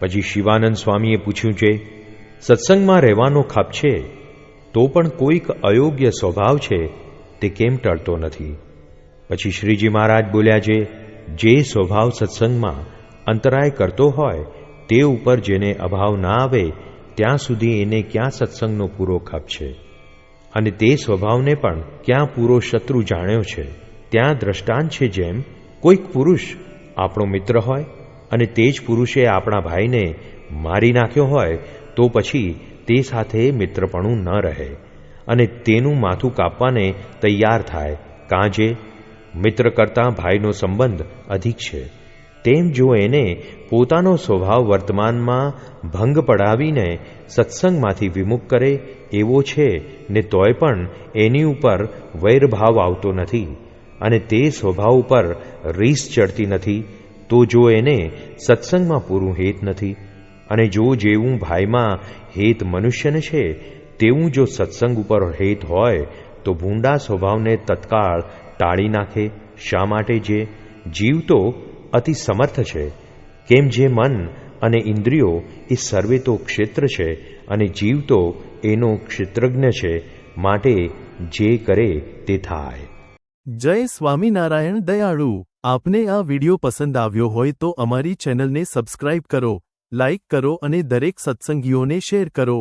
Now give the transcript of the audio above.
પછી શિવાનંદ સ્વામીએ પૂછ્યું છે, સત્સંગમાં રહેવાનો ખપ છે તો પણ કોઈક અયોગ્ય સ્વભાવ છે તે કેમ ટળતો નથી? પછી શ્રીજી મહારાજ બોલ્યા છે, જે સ્વભાવ સત્સંગમાં અંતરાય કરતો હોય તે ઉપર જેને અભાવ ના આવે ત્યાં સુધી એને ક્યાં સત્સંગનો પૂરો ખપ છે? અને તે સ્વભાવને પણ ક્યાં પૂરો શત્રુ જાણ્યો છે? ત્યાં દ્રષ્ટાંત છે, જેમ કોઈક પુરુષ આપણો મિત્ર હોય અને તે જ પુરુષે આપણા ભાઈને મારી નાખ્યો હોય તો પછી તે સાથે મિત્રપણું ન રહે અને તેનું માથું કાપવાને તૈયાર થાય, કાં જે મિત્ર કરતાં ભાઈનો સંબંધ અધિક છે. તેમ જો એને પોતાનો સ્વભાવ વર્તમાનમાં ભંગ પડાવીને સત્સંગમાંથી વિમુખ કરે એવો છે ને તોય પણ એની ઉપર વૈરભાવ આવતો નથી અને તે સ્વભાવ ઉપર રીસ ચડતી નથી, તો જો એને સત્સંગમાં પૂરું હેત નથી. અને જો જેવું ભાઈમાં હેત મનુષ્યને છે તેવું જો સત્સંગ ઉપર હેત હોય તો ભૂંડા સ્વભાવને તત્કાળ ટાળી નાખે. શા માટે? જે જીવ તો અતિ સમર્થ છે, કેમ જે મન અને ઇન્દ્રિયો એ સર્વે તો ક્ષેત્ર છે અને જીવ તો એનો ક્ષેત્રજ્ઞ છે, માટે જે કરે તે થાય. જય સ્વામિનારાયણ દયાળુ. આપને આ વિડિયો પસંદ આવ્યો હોય તો અમારી ચેનલને સબસ્ક્રાઇબ કરો, લાઇક કરો અને દરેક સત્સંગીઓને શેર કરો.